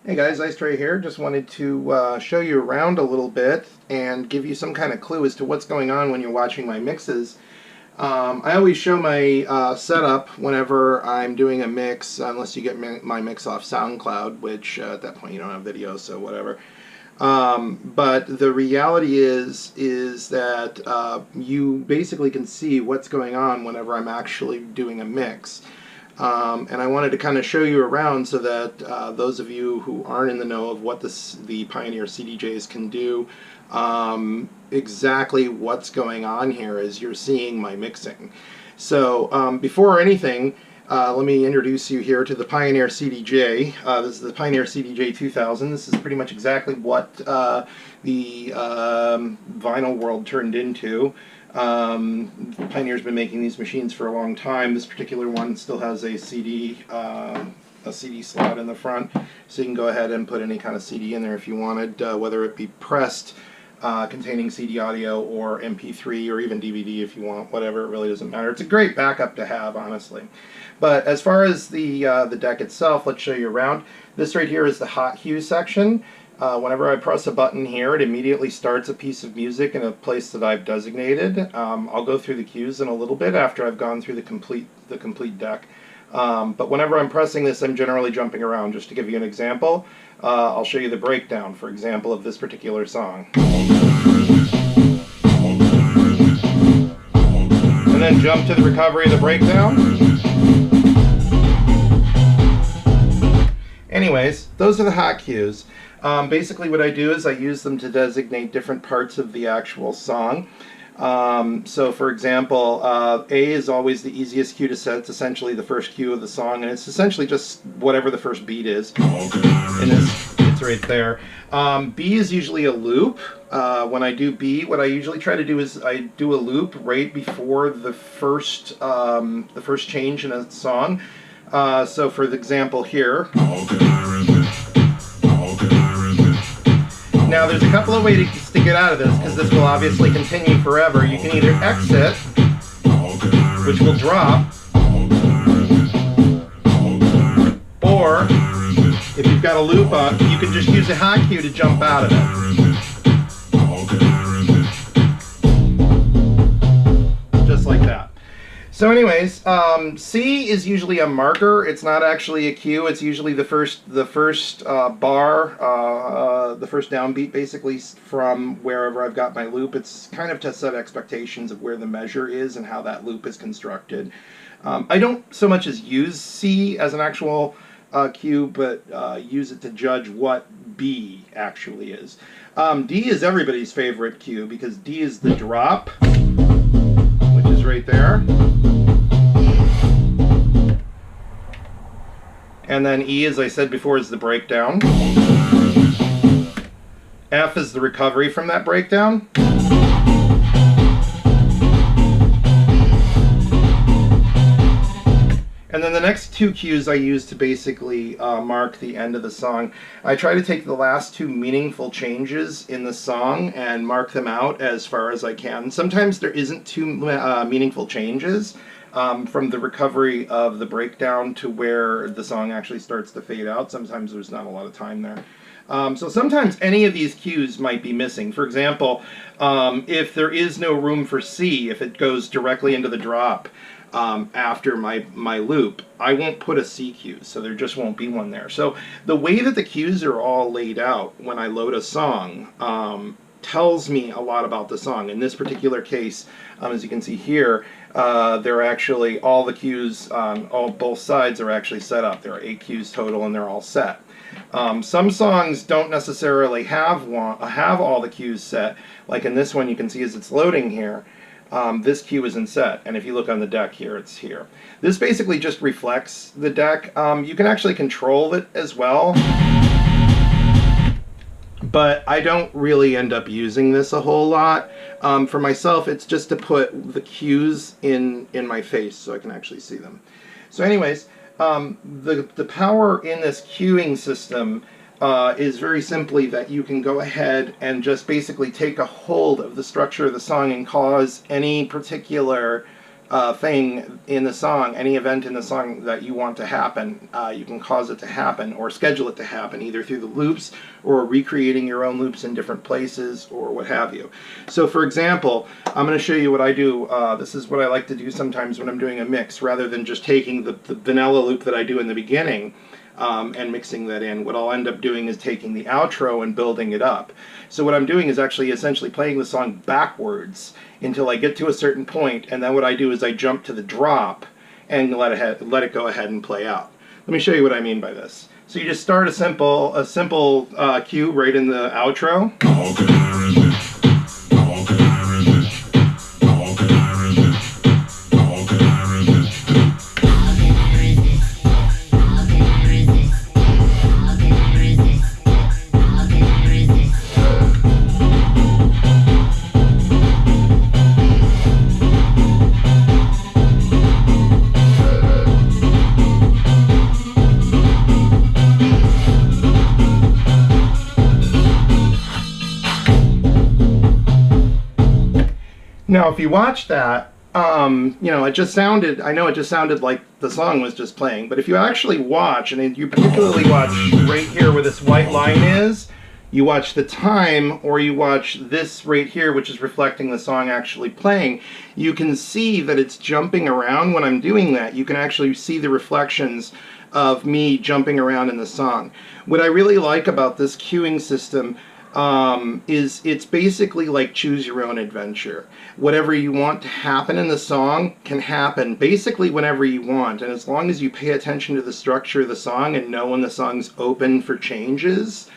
Hey guys, Icetre here. Just wanted to show you around a little bit and give you some kind of clue as to what's going on when you're watching my mixes. I always show my setup whenever I'm doing a mix, unless you get my mix off SoundCloud, which at that point you don't have video, so whatever. But the reality is that you basically can see what's going on whenever I'm actually doing a mix. And I wanted to kind of show you around so that those of you who aren't in the know of what the Pioneer CDJs can do, exactly what's going on here as you're seeing my mixing. So before anything, let me introduce you here to the Pioneer CDJ. This is the Pioneer CDJ 2000. This is pretty much exactly what the vinyl world turned into. Pioneer's been making these machines for a long time. This particular one still has a CD slot in the front, so you can go ahead and put any kind of CD in there if you wanted, whether it be pressed, containing CD audio, or MP3, or even DVD if you want. Whatever, it really doesn't matter. It's a great backup to have, honestly. But as far as the deck itself, let's show you around. This right here is the hot cue section. Whenever I press a button here, it immediately starts a piece of music in a place that I've designated. I'll go through the cues in a little bit after I've gone through the complete deck. But whenever I'm pressing this, I'm generally jumping around. Just to give you an example, I'll show you the breakdown, for example, of this particular song. And then jump to the recovery of the breakdown. Anyways, those are the hot cues. Basically what I do is I use them to designate different parts of the actual song. So for example, A is always the easiest cue to set. It's essentially the first cue of the song, and it's essentially just whatever the first beat is. And it's right there. B is usually a loop. When I do B, what I usually try to do is I do a loop right before the first change in a song. So for the example here. Now there's a couple of ways to get out of this, because this will obviously continue forever. You can either exit, which will drop, or if you've got a loop on, you can just use a hot cue to jump out of it. Just like that. So anyways, C is usually a marker. It's not actually a cue. It's usually the first bar, the first downbeat, basically, from wherever I've got my loop. It's kind of to set expectations of where the measure is and how that loop is constructed. I don't so much as use C as an actual cue, but use it to judge what B actually is. D is everybody's favorite cue, because D is the drop, which is right there. And then E, as I said before, is the breakdown. F is the recovery from that breakdown. And then the next two cues I use to basically mark the end of the song. I try to take the last two meaningful changes in the song and mark them out as far as I can. Sometimes there isn't two meaningful changes from the recovery of the breakdown to where the song actually starts to fade out. Sometimes there's not a lot of time there. So sometimes any of these cues might be missing. For example, if there is no room for C, if it goes directly into the drop, after my loop, I won't put a C cue, so there just won't be one there. So the way that the cues are all laid out when I load a song tells me a lot about the song. In this particular case, as you can see here, they're actually, all the cues on both sides are actually set up. There are 8 cues total, and they're all set. Some songs don't necessarily have all the cues set. Like in this one, you can see as it's loading here, this cue isn't set, and if you look on the deck here, it's here. This basically just reflects the deck. You can actually control it as well, but I don't really end up using this a whole lot. For myself, it's just to put the cues in my face so I can actually see them. So anyways, the power in this cueing system is very simply that you can go ahead and just basically take a hold of the structure of the song and cause any particular thing in the song, any event in the song that you want to happen, you can cause it to happen or schedule it to happen either through the loops or recreating your own loops in different places or what have you. So for example, I'm going to show you what I do. This is what I like to do sometimes when I'm doing a mix, rather than just taking the vanilla loop that I do in the beginning and mixing that in. What I'll end up doing is taking the outro and building it up. So what I'm doing is actually essentially playing the song backwards until I get to a certain point, and then what I do is I jump to the drop and let it go ahead and play out. Let me show you what I mean by this. So you just start a simple cue right in the outro. Now, if you watch that, you know, it just sounded, I know it just sounded like the song was just playing, but if you actually watch, and you particularly watch right here where this white line is, you watch the time, or you watch this right here, which is reflecting the song actually playing, you can see that it's jumping around when I'm doing that. You can actually see the reflections of me jumping around in the song. What I really like about this cueing system is it's basically like choose your own adventure. Whatever you want to happen in the song can happen basically whenever you want, and as long as you pay attention to the structure of the song and know when the song's open for changes,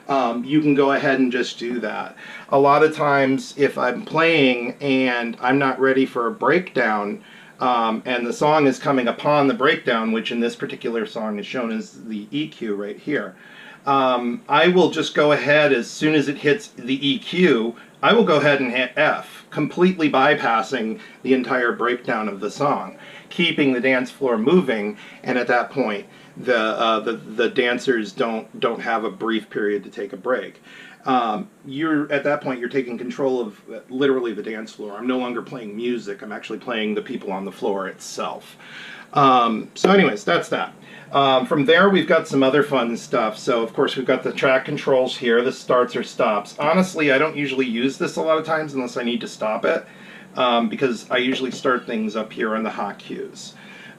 you can go ahead and just do that. A lot of times if I'm playing and I'm not ready for a breakdown, and the song is coming upon the breakdown, which in this particular song is shown as the EQ right here, I will just go ahead, as soon as it hits the EQ, I will go ahead and hit F, completely bypassing the entire breakdown of the song, keeping the dance floor moving, and at that point the dancers don't have a brief period to take a break. At that point you're taking control of literally the dance floor. I'm no longer playing music, I'm actually playing the people on the floor itself. So anyways, that's that. From there we've got some other fun stuff. So of course we've got the track controls here, the starts or stops. Honestly, I don't usually use this a lot of times unless I need to stop it, because I usually start things up here on the hot cues.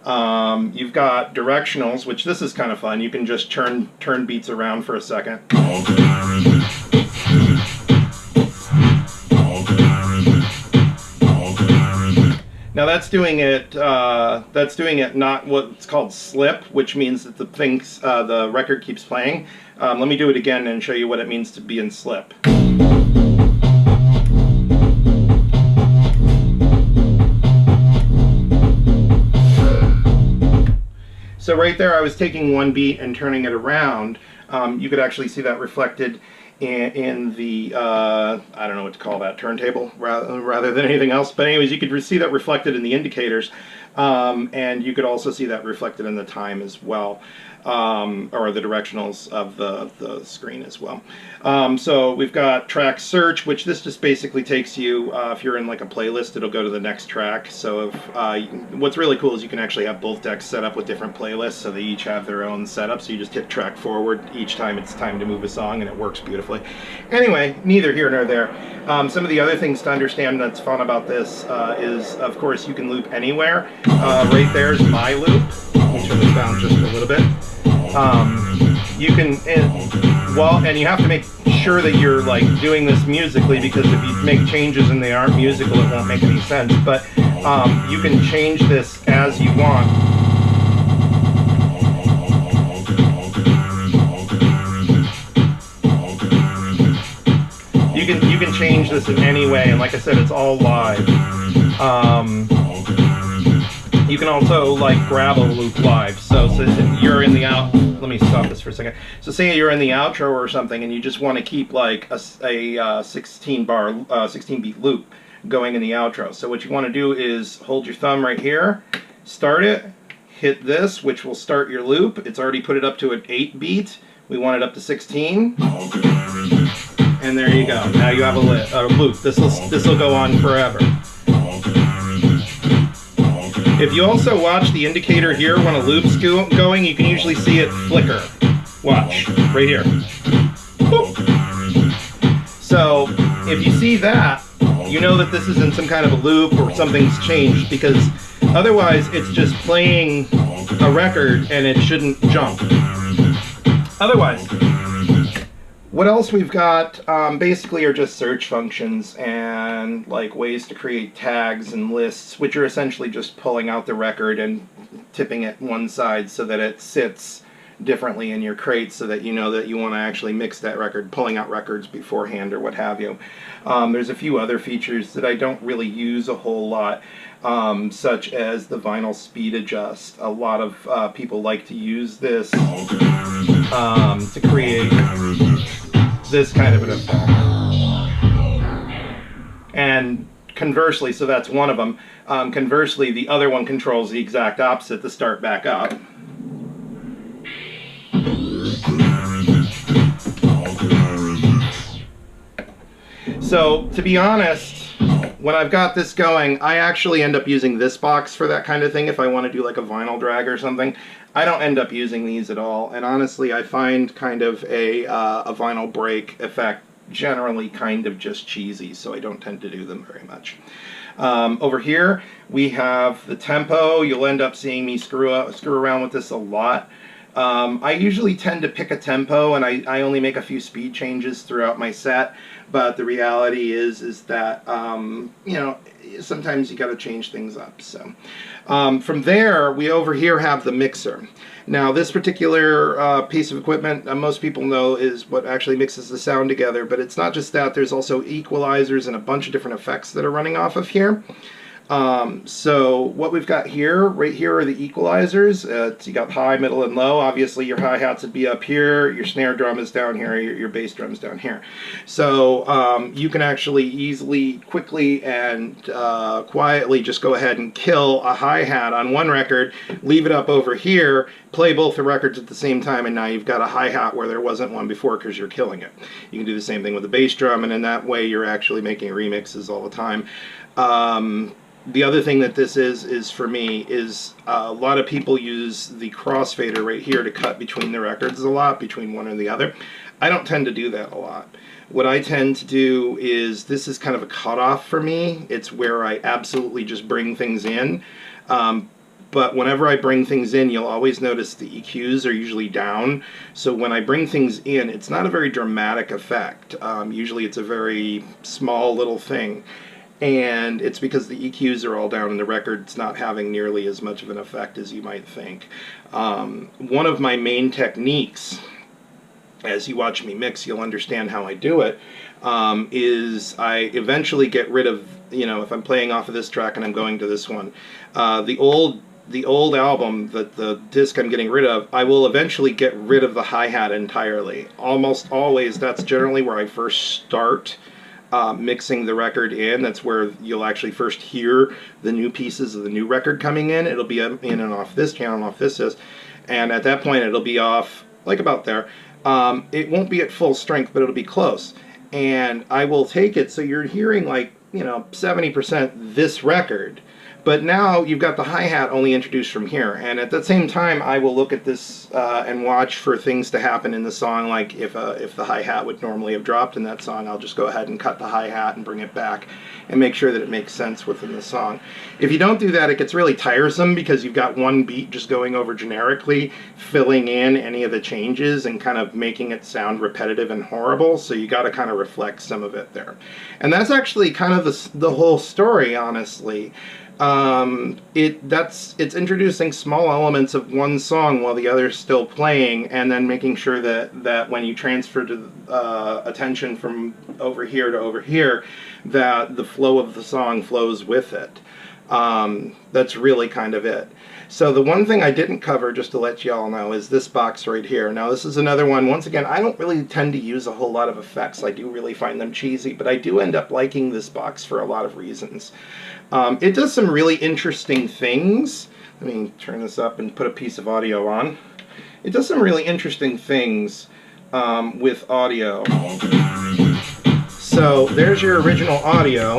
You've got directionals, which this is kind of fun. You can just turn beats around for a second. Now that's doing it not what's called slip, which means that the record keeps playing. Let me do it again and show you what it means to be in slip. So right there I was taking one beat and turning it around. You could actually see that reflected in the, I don't know what to call that, turntable rather than anything else. But anyways, you could see that reflected in the indicators, and you could also see that reflected in the time as well, or the directionals of the screen as well. So we've got track search, which this just basically takes you, if you're in like a playlist, it'll go to the next track. So what's really cool is you can actually have both decks set up with different playlists, so they each have their own setup. So you just hit track forward each time it's time to move a song, and it works beautifully. Anyway, neither here nor there. Some of the other things to understand that's fun about this is, of course, you can loop anywhere. Right there's my loop. I'll turn this down just a little bit. You can, and you have to make sure that you're like doing this musically, because if you make changes and they aren't musical, it won't make any sense. But you can change this as you want. You can change this in any way, and like I said, it's all live. You can also like grab a loop live. So you're in the let me stop this for a second. So say you're in the outro or something, and you just want to keep like a 16 beat loop going in the outro. So what you want to do is hold your thumb right here, start it, hit this, which will start your loop. It's already put it up to an 8 beat. We want it up to 16. And there you go. Now you have a loop. This will go on forever. If you also watch the indicator here when a loop's going, you can usually see it flicker. Watch, right here. Boop. So if you see that, you know that this is in some kind of a loop or something's changed, because otherwise it's just playing a record and it shouldn't jump. Otherwise, what else we've got basically are just search functions and like ways to create tags and lists, which are essentially just pulling out the record and tipping it one side so that it sits differently in your crate, so that you know that you want to actually mix that record, pulling out records beforehand or what have you. There's a few other features that I don't really use a whole lot, such as the vinyl speed adjust. A lot of people like to use this to create this kind of an effect. And conversely, so that's one of them. Conversely, the other one controls the exact opposite, the start back up. So, to be honest, when I've got this going, I actually end up using this box for that kind of thing if I want to do like a vinyl drag or something. I don't end up using these at all, and honestly I find kind of a vinyl break effect generally kind of just cheesy, so I don't tend to do them very much. Over here we have the tempo. You'll end up seeing me screw around with this a lot. I usually tend to pick a tempo, and I only make a few speed changes throughout my set, but the reality is that you know, sometimes you got to change things up. So from there, we over here have the mixer. Now this particular piece of equipment, most people know, is what actually mixes the sound together, but it's not just that. There's also equalizers and a bunch of different effects that are running off of here. So what we've got here, right here, are the equalizers. You got high, middle, and low. Obviously your hi-hats would be up here, your snare drum is down here, your bass drum is down here. So you can actually easily, quickly, and quietly just go ahead and kill a hi-hat on one record, leave it up over here, play both the records at the same time, and now you've got a hi-hat where there wasn't one before because you're killing it. You can do the same thing with the bass drum, and in that way you're actually making remixes all the time. The other thing that this is for me is a lot of people use the crossfader right here to cut between the records a lot, between one and the other. I don't tend to do that a lot. What I tend to do is, this is kind of a cutoff for me. It's where I absolutely just bring things in. But whenever I bring things in, you'll always notice the EQs are usually down. So when I bring things in, it's not a very dramatic effect. Usually it's a very small little thing. And it's because the EQs are all down and the record's not having nearly as much of an effect as you might think. One of my main techniques, as you watch me mix, you'll understand how I do it, is I eventually get rid of, you know, if I'm playing off of this track and I'm going to this one, the old album, the disc I'm getting rid of, I will eventually get rid of the hi-hat entirely. Almost always, that's generally where I first start mixing the record in. That's where you'll actually first hear the new pieces of the new record coming in. It'll be in and off this channel and off this, and at that point it'll be off like about there. It won't be at full strength, but it'll be close, and I will take it so you're hearing like, you know, 70% this record, but now you've got the hi-hat only introduced from here, and at the same time I will look at this and watch for things to happen in the song. Like if the hi-hat would normally have dropped in that song, I'll just go ahead and cut the hi-hat and bring it back and make sure that it makes sense within the song. If you don't do that, it gets really tiresome because you've got one beat just going over generically, filling in any of the changes and kind of making it sound repetitive and horrible, so you got to kind of reflect some of it there. And that's actually kind of the whole story, honestly. It's introducing small elements of one song while the other's still playing, and then making sure that when you transfer to attention from over here to over here, that the flow of the song flows with it. That's really kind of it. So the one thing I didn't cover, just to let you all know, is this box right here. Now this is another one. Once again, I don't really tend to use a whole lot of effects. I do really find them cheesy, but I do end up liking this box for a lot of reasons. It does some really interesting things. Let me turn this up and put a piece of audio on. It does some really interesting things with audio. So there's your original audio.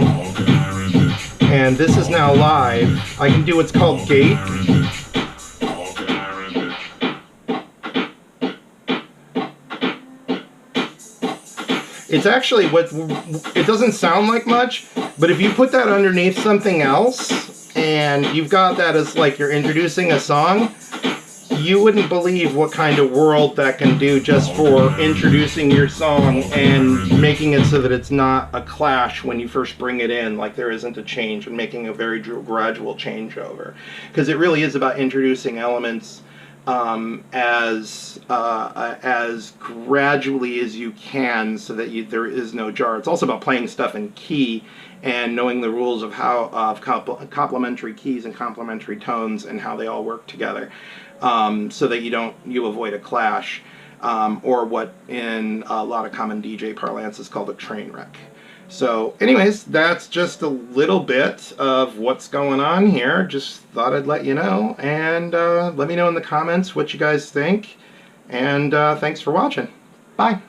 and this is now live, I can do what's called gate. It's actually it doesn't sound like much, but if you put that underneath something else and you've got that as like you're introducing a song, you wouldn't believe what kind of world that can do just for introducing your song and making it so that it's not a clash when you first bring it in, like there isn't a change, and making a very gradual changeover. Because it really is about introducing elements as gradually as you can, so that there is no jar. It's also about playing stuff in key and knowing the rules of complementary keys and complementary tones and how they all work together, so that you avoid a clash, or what in a lot of common DJ parlance is called a train wreck. So anyways, that's just a little bit of what's going on here. Just thought I'd let you know, and let me know in the comments what you guys think, and thanks for watching. Bye.